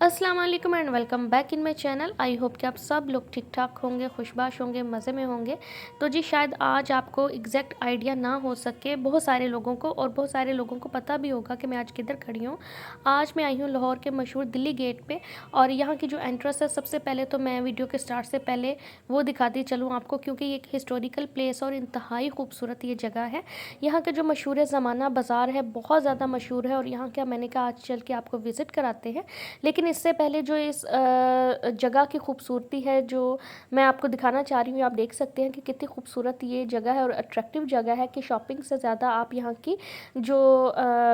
अस्सलाम वालेकुम and welcome back in my channel. I hope कि आप सब लोग ठीक ठाक होंगे, खुशबाश होंगे, मज़े में होंगे। तो जी शायद आज आपको एग्जैक्ट आइडिया ना हो सके बहुत सारे लोगों को, और बहुत सारे लोगों को पता भी होगा कि मैं आज किधर खड़ी हूँ। आज मैं आई हूँ लाहौर के मशहूर दिल्ली गेट पे, और यहाँ की जो एंट्रेंस है सबसे पहले तो मैं वीडियो के स्टार्ट से पहले वो दिखाती चलूँ आपको, क्योंकि ये एक हिस्टोरिकल प्लेस और इंतहाई खूबसूरत ये जगह है। यहाँ के जो मशहूर ज़माना बाज़ार है बहुत ज़्यादा मशहूर है, और यहाँ क्या मैंने कहा आज चल के आपको विज़िट कराते हैं। लेकिन इससे पहले जो इस जगह की खूबसूरती है जो मैं आपको दिखाना चाह रही हूँ, आप देख सकते हैं कि कितनी खूबसूरत ये जगह है और अट्रैक्टिव जगह है कि शॉपिंग से ज़्यादा आप यहाँ की जो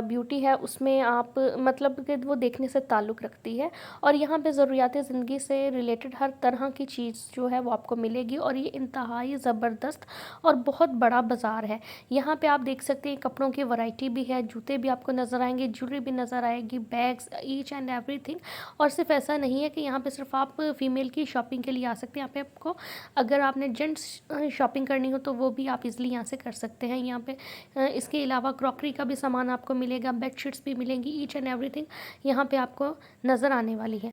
ब्यूटी है उसमें आप मतलब कि वो देखने से ताल्लुक़ रखती है। और यहाँ पे ज़रूरियात ज़िंदगी से रिलेटेड हर तरह की चीज़ जो है वो आपको मिलेगी, और ये इंतहाई ज़बरदस्त और बहुत बड़ा बाज़ार है। यहाँ पे आप देख सकते हैं कपड़ों की वैरायटी भी है, जूते भी आपको नज़र आएंगे, ज्वेलरी भी नज़र आएगी, बैग्स, ईच एंड एवरीथिंग। और सिर्फ ऐसा नहीं है कि यहाँ पे सिर्फ आप फीमेल की शॉपिंग के लिए आ सकते हैं। यहाँ पे आपको अगर आपने जेंट्स शॉपिंग करनी हो तो वो भी आप इज़िली यहाँ से कर सकते हैं। यहाँ पे इसके अलावा क्रॉकरी का भी सामान आपको मिलेगा, बेडशीट्स भी मिलेंगी, ईच एंड एवरीथिंग यहाँ पे आपको नज़र आने वाली है।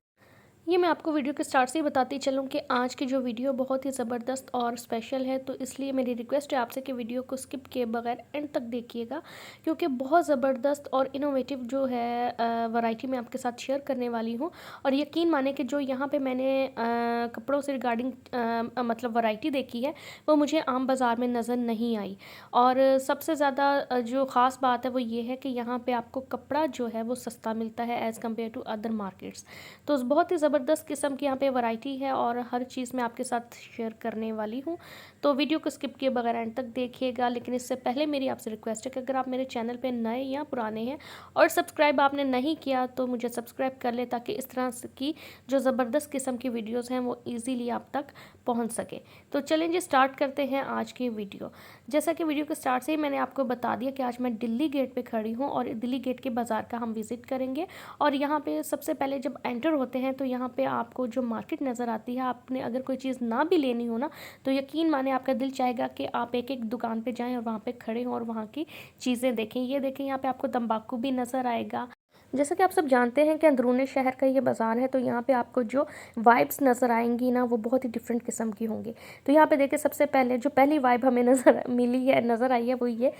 ये मैं आपको वीडियो के स्टार्ट से ही बताती चलूँ कि आज की जो वीडियो बहुत ही ज़बरदस्त और स्पेशल है, तो इसलिए मेरी रिक्वेस्ट है आपसे कि वीडियो को स्किप किए बगैर एंड तक देखिएगा, क्योंकि बहुत ज़बरदस्त और इनोवेटिव जो है वैरायटी मैं आपके साथ शेयर करने वाली हूँ। और यकीन माने कि जो यहाँ पे मैंने कपड़ों से रिगार्डिंग मतलब वैरायटी देखी है वो मुझे आम बाज़ार में नज़र नहीं आई। और सबसे ज़्यादा जो ख़ास बात है वो ये है कि यहाँ पे आपको कपड़ा जो है वो सस्ता मिलता है as compare to other markets. तो बहुत ही ज़बरदस्त किस्म की यहाँ पे वैरायटी है और हर चीज़ मैं आपके साथ शेयर करने वाली हूँ। तो वीडियो को स्किप किए बगैर एंड तक देखिएगा। लेकिन इससे पहले मेरी आपसे रिक्वेस्ट है कि अगर आप मेरे चैनल पे नए या पुराने हैं और सब्सक्राइब आपने नहीं किया तो मुझे सब्सक्राइब कर ले, ताकि इस तरह की जो ज़बरदस्त किस्म की वीडियोज़ हैं वो ईज़िली आप तक पहुँच सके। तो चलें जी स्टार्ट करते हैं आज की वीडियो। जैसा कि वीडियो के स्टार्ट से ही मैंने आपको बता दिया कि आज मैं दिल्ली गेट पे खड़ी हूँ, और दिल्ली गेट के बाज़ार का हम विज़िट करेंगे। और यहाँ पे सबसे पहले जब एंटर होते हैं तो यहाँ पे आपको जो मार्केट नज़र आती है, आपने अगर कोई चीज़ ना भी लेनी हो ना तो यकीन माने आपका दिल चाहेगा कि आप एक एक दुकान पे जाएं और वहाँ पे खड़े हों और वहाँ की चीज़ें देखें। ये देखें यहाँ पे आपको तंबाकू भी नज़र आएगा। जैसा कि आप सब जानते हैं कि अंदरूनी शहर का ये बाज़ार है, तो यहाँ पे आपको जो वाइब्स नज़र आएंगी ना वो बहुत ही डिफरेंट किस्म की होंगी। तो यहाँ पे देखिए सबसे पहले जो पहली वाइब हमें नज़र आई है वो ये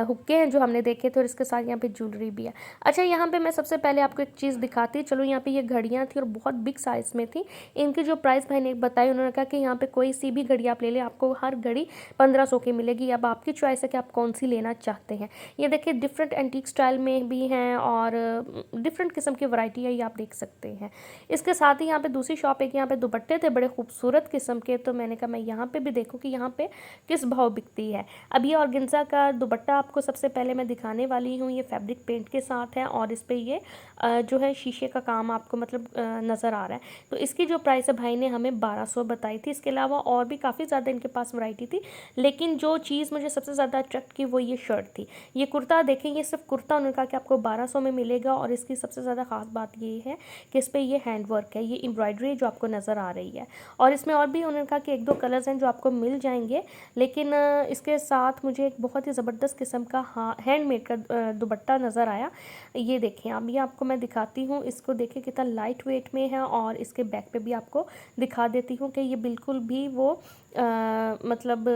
हुक्के हैं जो हमने देखे थे, और इसके साथ यहाँ पे ज्वेलरी भी है। अच्छा, यहाँ पे मैं सबसे पहले आपको एक चीज़ दिखाती चलो। यहाँ पे ये घड़ियाँ थी और बहुत बिग साइज़ में थी। इनकी जो प्राइस भाई ने बताई, उन्होंने कहा कि यहाँ पे कोई सी भी घड़ी आप ले लें, आपको हर घड़ी 1500 की मिलेगी। अब आपकी चॉइस है कि आप कौन सी लेना चाहते हैं। ये देखिए डिफरेंट एंटीक स्टाइल में भी हैं और डिफरेंट किस्म की वैरायटी है, ये आप देख सकते हैं। इसके साथ ही यहाँ पे दूसरी शॉप है कि यहाँ पे दुपट्टे थे बड़े खूबसूरत किस्म के, तो मैंने कहा मैं यहाँ पे भी देखूँ कि यहाँ पे किस भाव बिकती है। अब ये ऑर्गेन्जा का दुपट्टा आपको सबसे पहले मैं दिखाने वाली हूँ। ये फैब्रिक पेंट के साथ है और इस पर ये जो है शीशे का काम आपको मतलब नज़र आ रहा है। तो इसकी जो प्राइस है भाई ने हमें 1200 बताई थी। इसके अलावा और भी काफ़ी ज़्यादा इनके पास वैरायटी थी, लेकिन जो चीज़ मुझे सबसे ज़्यादा अट्रैक्ट की वो ये शर्ट थी। ये कुर्ता देखें, ये सिर्फ कुर्ता उन्होंने कहा कि आपको 1200 में मिलेगा, और इसकी सबसे ज़्यादा ख़ास बात ये है कि इस पर ये हैंड वर्क है, ये एम्ब्रॉयडरी जो आपको नज़र आ रही है। और इसमें और भी उन्होंने कहा कि एक दो कलर्स हैं जो आपको मिल जाएंगे, लेकिन इसके साथ मुझे एक बहुत ही ज़बरदस्त किस्म का हैंडमेड का दुपट्टा नज़र आया। ये देखें, अब ये आपको मैं दिखाती हूँ। इसको देखिए कितना लाइट वेट में है, और इसके बैक पे भी आपको दिखा देती हूँ कि ये बिल्कुल भी वो मतलब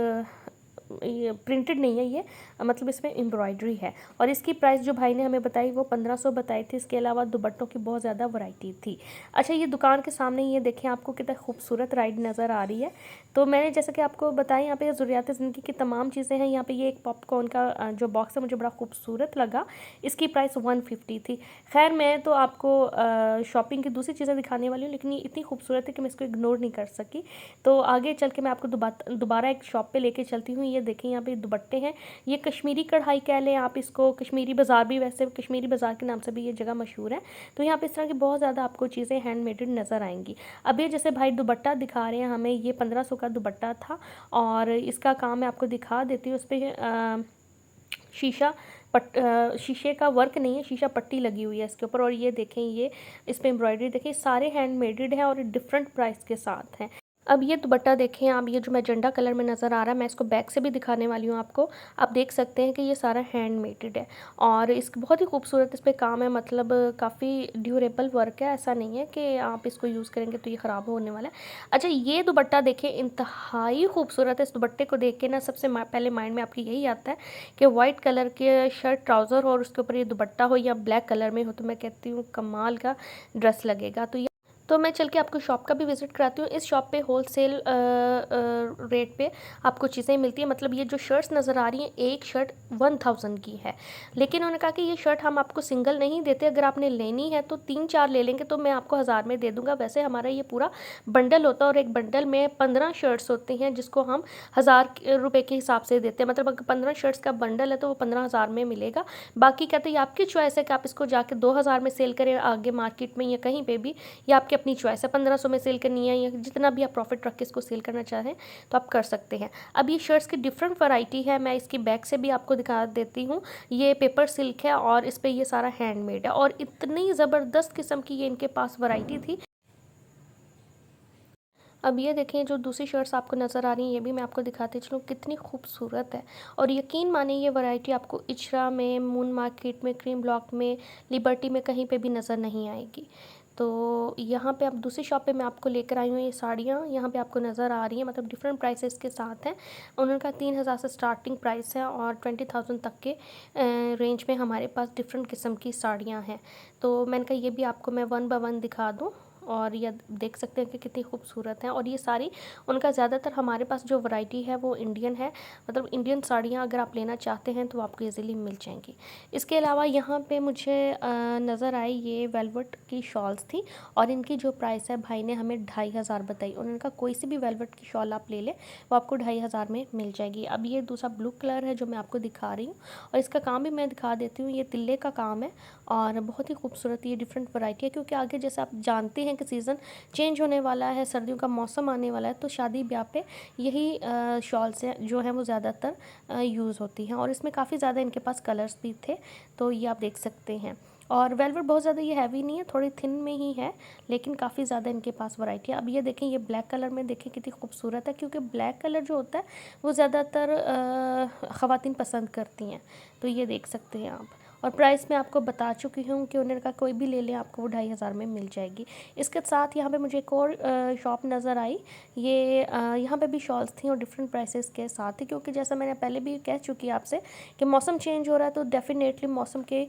ये प्रिंटेड नहीं है, ये मतलब इसमें एम्ब्रॉयडरी है। और इसकी प्राइस जो भाई ने हमें बताई वो 1500 बताई थी। इसके अलावा दुपट्टों की बहुत ज़्यादा वैरायटी थी। अच्छा, ये दुकान के सामने ये देखें आपको कितना खूबसूरत राइड नज़र आ रही है। तो मैंने जैसे कि आपको बताया यहाँ पे ज़रूरियात ज़िंदगी की तमाम चीज़ें हैं। यहाँ पे ये एक पॉपकॉर्न का जो बॉक्स है मुझे बड़ा खूबसूरत लगा, इसकी प्राइस 150 थी। खैर मैं तो आपको शॉपिंग की दूसरी चीज़ें दिखाने वाली हूँ, लेकिन ये इतनी खूबसूरत है कि मैं इसको इग्नोर नहीं कर सकी। तो आगे चल के मैं आपको दोबारा एक शॉप पे लेके चलती हूँ। ये देखें यहाँ पे दुपट्टे हैं, ये कश्मीरी कढ़ाई कह लें आप इसको, कश्मीरी बाज़ार भी, वैसे कश्मीरी बाज़ार के नाम से भी ये जगह मशहूर है। तो यहाँ पे इस तरह की बहुत ज़्यादा आपको चीज़ें हैंडमेड नज़र आएंगी। अब ये जैसे भाई दुपट्टा दिखा रहे हैं हमें, ये 1500 का दुपट्टा था, और इसका काम मैं आपको दिखा देती हूँ। उस पर शीशा शीशे का वर्क नहीं है, शीशा पट्टी लगी हुई है इसके ऊपर। और ये देखें, ये इस पर एम्ब्रॉयडरी देखें, सारे हैंडमेड हैं और डिफरेंट प्राइस के साथ हैं। अब ये दुपट्टा देखें आप, ये जो मैजेंडा कलर में नज़र आ रहा है, मैं इसको बैक से भी दिखाने वाली हूँ आपको। आप देख सकते हैं कि ये सारा हैंडमेडेड है और इसका बहुत ही खूबसूरत इस पे काम है, मतलब काफ़ी ड्यूरेबल वर्क है। ऐसा नहीं है कि आप इसको यूज़ करेंगे तो ये ख़राब होने वाला है। अच्छा, ये दुपट्टा देखें, इंतहाई खूबसूरत है। इस दुपट्टे को देख के ना सबसे पहले माइंड में आपकी यही आता है कि वाइट कलर के शर्ट ट्राउज़र हो और उसके ऊपर ये दुपट्टा हो या ब्लैक कलर में हो, तो मैं कहती हूँ कमाल का ड्रेस लगेगा। तो मैं चल के आपको शॉप का भी विज़िट कराती हूँ। इस शॉप पे होलसेल रेट पे आपको चीज़ें मिलती हैं। मतलब ये जो शर्ट्स नज़र आ रही हैं, एक शर्ट 1000 की है, लेकिन उन्होंने कहा कि ये शर्ट हम आपको सिंगल नहीं देते, अगर आपने लेनी है तो 3-4 ले लेंगे तो मैं आपको 1000 में दे दूँगा। वैसे हमारा ये पूरा बंडल होता है और एक बंडल में 15 शर्ट्स होती हैं, जिसको हम 1000 रुपये के हिसाब से देते हैं। मतलब अगर 15 शर्ट्स का बंडल है तो वो 15,000 में मिलेगा। बाकी कहते हैं ये आपकी चॉइस है कि आप इसको जाके 2000 में सेल करें आगे मार्केट में या कहीं पे भी, या आपकी अपनी चॉइस है। 1500 में सेल करनी है या जितना भी आप प्रॉफिट रख के इसको सेल करना चाहें तो आप कर सकते हैं। अब ये शर्ट्स की डिफरेंट वैरायटी है, मैं इसकी बैक से भी आपको दिखा देती हूँ। ये पेपर सिल्क है और इस पर ये सारा हैंडमेड है और इतनी ज़बरदस्त किस्म की ये इनके पास वैरायटी थी। अब ये देखें, जो दूसरी शर्ट्स आपको नज़र आ रही हैं, ये भी मैं आपको दिखाती चलूँ कितनी खूबसूरत है। और यकीन माने ये वैरायटी आपको इचरा में, मून मार्केट में, क्रीम ब्लॉक में, लिबर्टी में कहीं पे भी नज़र नहीं आएगी। तो यहाँ पे आप दूसरी शॉप पे मैं आपको लेकर आई हूँ। ये साड़ियाँ यहाँ पे आपको नज़र आ रही हैं, मतलब डिफरेंट प्राइसेस के साथ हैं। उन्होंने कहा 3000 से स्टार्टिंग प्राइस है और 20,000 तक के रेंज में हमारे पास डिफरेंट किस्म की साड़ियाँ हैं। तो मैंने कहा ये भी आपको मैं वन बाय वन दिखा दूँ और ये देख सकते हैं कि कितनी खूबसूरत हैं। और ये सारी उनका ज़्यादातर हमारे पास जो वैरायटी है वो इंडियन है, मतलब इंडियन साड़ियाँ अगर आप लेना चाहते हैं तो आपको इजीली मिल जाएंगी। इसके अलावा यहाँ पे मुझे नज़र आई ये वेलवेट की शॉल्स थी और इनकी जो प्राइस है भाई ने हमें 2500 बताई। उन्होंने कहा कोई सी भी वेलवेट की शॉल आप ले लें वो आपको 2500 में मिल जाएगी। अब ये दूसरा ब्लू कलर है जो मैं आपको दिखा रही हूँ और इसका काम भी मैं दिखा देती हूँ। ये तिल्ले का काम है और बहुत ही खूबसूरत ये डिफरेंट वैरायटी है, क्योंकि आगे जैसे आप जानते हैं कि सीज़न चेंज होने वाला है, सर्दियों का मौसम आने वाला है, तो शादी ब्याह पे यही शॉल्स जो हैं वो ज़्यादातर यूज़ होती हैं। और इसमें काफ़ी ज़्यादा इनके पास कलर्स भी थे, तो ये आप देख सकते हैं। और वेलवेट बहुत ज़्यादा ये हैवी नहीं है, थोड़ी थिन में ही है, लेकिन काफ़ी ज़्यादा इनके पास वैरायटी है। अब ये देखें, ये ब्लैक कलर में देखें कितनी खूबसूरत है, क्योंकि ब्लैक कलर जो होता है वो ज़्यादातर ख़वातीन पसंद करती हैं। तो ये देख सकते हैं आप। और प्राइस मैं आपको बता चुकी हूँ कि उन्होंने कहा कोई भी ले लें आपको वो 2500 में मिल जाएगी। इसके साथ यहाँ पे मुझे एक और शॉप नज़र आई। ये यहाँ पे भी शॉल्स थी और डिफरेंट प्राइसेस के साथ थी, क्योंकि जैसा मैंने पहले भी कह चुकी आपसे कि मौसम चेंज हो रहा है, तो डेफिनेटली मौसम के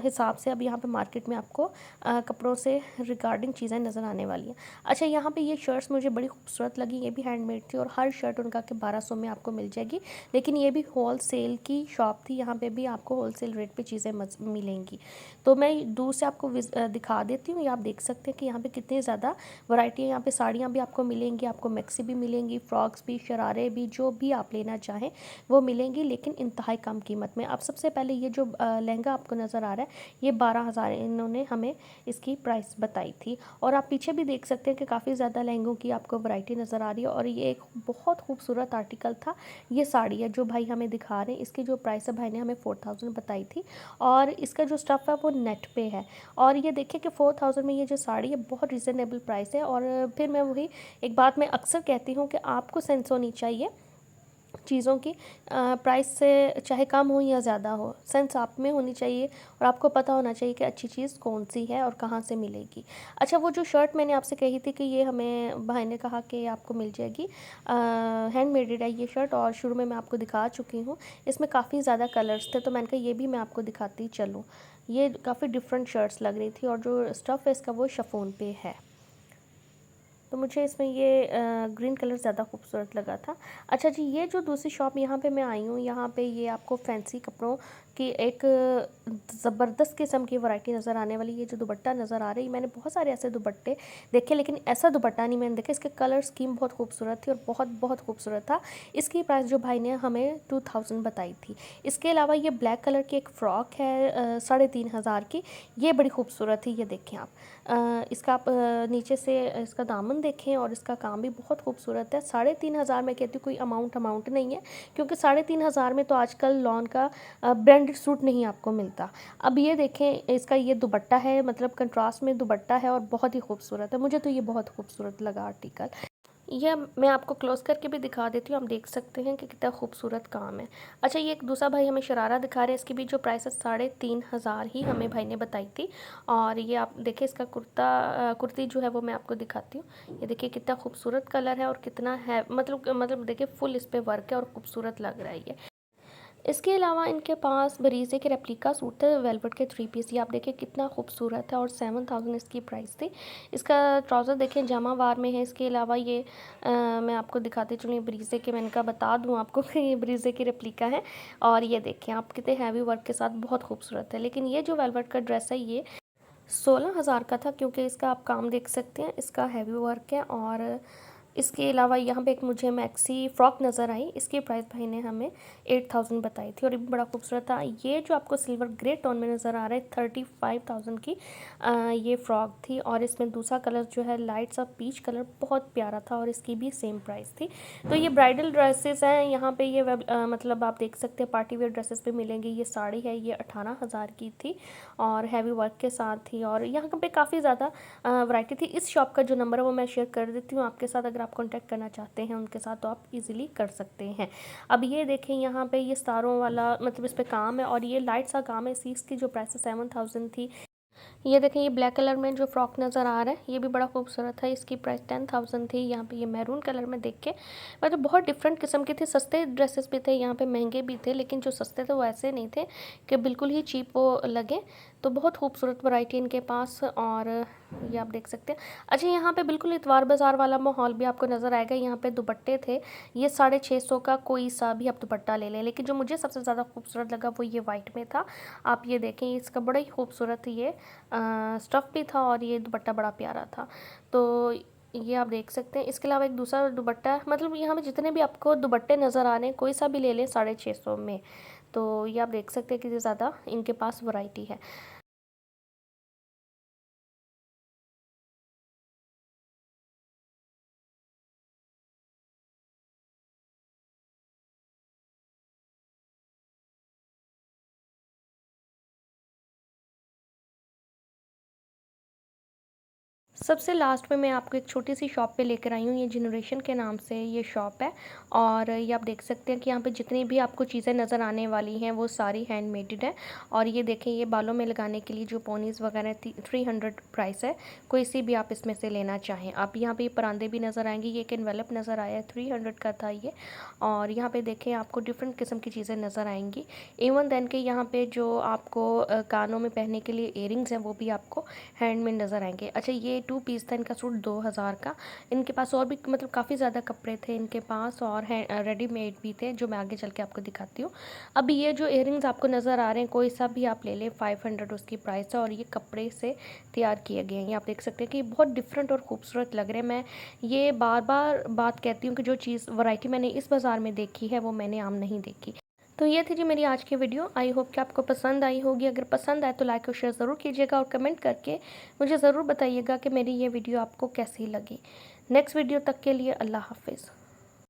हिसाब से अब यहाँ पे मार्केट में आपको कपड़ों से रिगार्डिंग चीज़ें नज़र आने वाली हैं। अच्छा, यहाँ पे ये शर्ट्स मुझे बड़ी खूबसूरत लगी, ये भी हैंडमेड थी और हर शर्ट उनका कि 1200 में आपको मिल जाएगी, लेकिन ये भी होल सेल की शॉप थी। यहाँ पे भी आपको होल सेल रेट पे चीज़ें मिलेंगी। तो मैं दूर से आपको दिखा देती हूँ। ये आप देख सकते हैं कि यहाँ पे कितनी ज़्यादा वैरायटी है। यहाँ पे साड़ियाँ भी आपको मिलेंगी, आपको मैक्सी भी मिलेंगी, फ्रॉक्स भी, शरारे भी, जो भी आप लेना चाहें वो मिलेंगी, लेकिन इंतहाई कम कीमत में। अब सबसे पहले ये जो लहंगा आपको नज़र आ रहा है, ये 12,000 इन्होंने हमें इसकी प्राइस बताई थी। और आप पीछे भी देख सकते हैं कि काफ़ी ज़्यादा लहंगों की आपको वैरायटी नज़र आ रही है। और ये एक बहुत खूबसूरत आर्टिकल था, ये साड़ी है जो भाई हमें दिखा रहे हैं। इसकी जो प्राइस है भाई ने हमें 4000 बताई थी और इसका जो स्टफ़ है वो नेट पे है। और ये देखिए कि 4000 में ये जो साड़ी है बहुत रिजनेबल प्राइस है। और फिर मैं वही एक बात मैं अक्सर कहती हूँ कि आपको सेंस होनी चाहिए चीज़ों की, प्राइस से चाहे कम हो या ज़्यादा हो, सेंस आप में होनी चाहिए और आपको पता होना चाहिए कि अच्छी चीज़ कौन सी है और कहाँ से मिलेगी। अच्छा, वो जो शर्ट मैंने आपसे कही थी कि ये हमें भाई ने कहा कि आपको मिल जाएगी, हैंडमेडेड है ये शर्ट और शुरू में मैं आपको दिखा चुकी हूँ। इसमें काफ़ी ज़्यादा कलर्स थे, तो मैंने कहा ये भी मैं आपको दिखाती चलूँ। ये काफ़ी डिफरेंट शर्ट्स लग रही थी और जो स्टफ़ है इसका वो शिफॉन पे है, तो मुझे इसमें ये ग्रीन कलर ज़्यादा खूबसूरत लगा था। अच्छा जी, ये जो दूसरी शॉप यहाँ पे मैं आई हूँ, यहाँ पे ये आपको फैंसी कपड़ों की एक ज़बरदस्त किस्म की वैरायटी नज़र आने वाली। ये जो दुपट्टा नज़र आ रही है, मैंने बहुत सारे ऐसे दुपट्टे देखे, लेकिन ऐसा दुपट्टा नहीं मैंने देखा। इसके कलर स्कीम बहुत खूबसूरत थी और बहुत बहुत खूबसूरत था। इसकी प्राइस जो भाई ने हमें 2000 बताई थी। इसके अलावा ये ब्लैक कलर की एक फ़्रॉक है 3500 की, ये बड़ी खूबसूरत थी। ये देखें आप, इसका आप नीचे से इसका दामन देखें और इसका काम भी बहुत खूबसूरत है। 3500 मैं कहती हूँ कोई अमाउंट नहीं है, क्योंकि 3500 में तो आजकल लॉन का ब्रांडेड सूट नहीं आपको मिलता। अब ये देखें, इसका ये दुपट्टा है, मतलब कंट्रास्ट में दुपट्टा है और बहुत ही खूबसूरत है। मुझे तो ये बहुत खूबसूरत लगा आर्टिकल। ये मैं आपको क्लोज़ करके भी दिखा देती हूँ, आप देख सकते हैं कि कितना खूबसूरत काम है। अच्छा, ये एक दूसरा भाई हमें शरारा दिखा रहे हैं, इसकी भी जो प्राइस है 3,500 ही हमें भाई ने बताई थी। और ये आप देखिए इसका कुर्ती जो है वो मैं आपको दिखाती हूँ। ये देखिए कितना खूबसूरत कलर है और कितना है, मतलब देखिए फुल इस पे वर्क है और खूबसूरत लग रहा है ये। इसके अलावा इनके पास बरीज़े के रेप्लिका सूट थे वेलवेट के 3 पीस, ये आप देखिए कितना खूबसूरत है और 7,000 इसकी प्राइस थी। इसका ट्राउज़र देखें जामावार में है। इसके अलावा ये मैं आपको दिखाती चलूँ, बरीज़े के मैंने कहा बता दूँ आपको कि ये बरीज़े की रेप्लिका है। और ये देखें आप कितने हैवी वर्क के साथ बहुत खूबसूरत है। लेकिन ये जो वेलवेट का ड्रेस है ये 16,000 का था, क्योंकि इसका आप काम देख सकते हैं, इसका हैवी वर्क है। और इसके अलावा यहाँ पे एक मुझे मैक्सी फ़्रॉक नज़र आई, इसकी प्राइस भाई ने हमें 8,000 बताई थी और ये भी बड़ा खूबसूरत था। ये जो आपको सिल्वर ग्रे टोन में नज़र आ रहा है 35,000 की ये फ़्रॉक थी। और इसमें दूसरा कलर जो है लाइट सा पीच कलर बहुत प्यारा था और इसकी भी सेम प्राइस थी। तो ये ब्राइडल ड्रेसेस हैं यहाँ पे, ये मतलब आप देख सकते हैं पार्टी वेयर ड्रेसेस पे मिलेंगी। ये साड़ी है, ये 18,000 की थी और हैवी वर्क के साथ थी। और यहाँ पे काफ़ी ज़्यादा वैरायटी थी। इस शॉप का जो नंबर है वो मैं शेयर कर देती हूँ आपके साथ, अगर आप कांटेक्ट करना चाहते हैं उनके साथ तो आप इजीली कर सकते हैं। अब ये देखें यहाँ पे ये सितारों वाला मतलब इस पे काम है और ये लाइट सा काम है। इसकी जो प्राइस 7,000 थी। ये देखें, ये ब्लैक कलर में जो फ्रॉक नज़र आ रहा है ये भी बड़ा खूबसूरत है, इसकी प्राइस 10,000 थी। यहाँ पे ये मैरून कलर में देख के मतलब बहुत डिफरेंट किस्म की थी। सस्ते ड्रेसेस भी थे यहाँ पे, महंगे भी थे, लेकिन जो सस्ते थे वो ऐसे नहीं थे कि बिल्कुल ही चीप वो लगे। तो बहुत खूबसूरत वैरायटी इनके पास। और ये आप देख सकते हैं। अच्छा, यहाँ पे बिल्कुल इतवार बाज़ार वाला माहौल भी आपको नज़र आएगा। यहाँ पे दुपट्टे थे, ये 650 का कोई सा भी आप दुपट्टा ले लें, लेकिन जो मुझे सबसे ज़्यादा खूबसूरत लगा वो ये वाइट में था। आप ये देखें, इसका बड़ा ही खूबसूरत ये स्टफ़ भी था और ये दुपट्टा बड़ा प्यारा था। तो ये आप देख सकते हैं। इसके अलावा एक दूसरा दुपट्टा, मतलब यहाँ पे जितने भी आपको दुपट्टे नज़र आ रहे हैं कोई सा भी ले लें 650 में। तो ये आप देख सकते हैं कितनी ज़्यादा इनके पास वैरायटी है। सबसे लास्ट में मैं आपको एक छोटी सी शॉप पे लेकर आई हूँ। ये जनरेशन के नाम से ये शॉप है और ये आप देख सकते हैं कि यहाँ पे जितनी भी आपको चीज़ें नज़र आने वाली हैं वो सारी हैंडमेड है। और ये देखें, ये बालों में लगाने के लिए जो पोनीज़ वगैरह 300 प्राइस है, कोई सी भी आप इसमें से लेना चाहें। आप यहाँ पे परांदे भी नज़र आएंगे। ये एक एनवेलप नज़र आया है, 300 का था ये। और यहाँ पे देखें आपको डिफरेंट किस्म की चीज़ें नज़र आएंगी। इवन देन के यहाँ पे जो आपको कानों में पहनने के लिए इयरिंग्स हैं वो भी आपको हैंडमेड नज़र आएंगे। अच्छा, ये 2 पीस था, इनका सूट 2,000 का। इनके पास और भी मतलब काफ़ी ज़्यादा कपड़े थे इनके पास और रेडीमेड भी थे, जो मैं आगे चल के आपको दिखाती हूँ। अब ये जो इयरिंग्स आपको नज़र आ रहे हैं कोई सा भी आप ले लें, 500 उसकी प्राइस है और ये कपड़े से तैयार किए गए हैं। ये आप देख सकते हैं कि बहुत डिफरेंट और खूबसूरत लग रहे हैं। मैं ये बार बार बात कहती हूँ कि जो चीज़ वैरायटी मैंने इस बाज़ार में देखी है वो मैंने आम नहीं देखी। तो ये थी जी मेरी आज की वीडियो। आई होप कि आपको पसंद आई होगी। अगर पसंद आए तो लाइक और शेयर ज़रूर कीजिएगा और कमेंट करके मुझे ज़रूर बताइएगा कि मेरी ये वीडियो आपको कैसी लगी। नेक्स्ट वीडियो तक के लिए अल्लाह हाफ़िज़।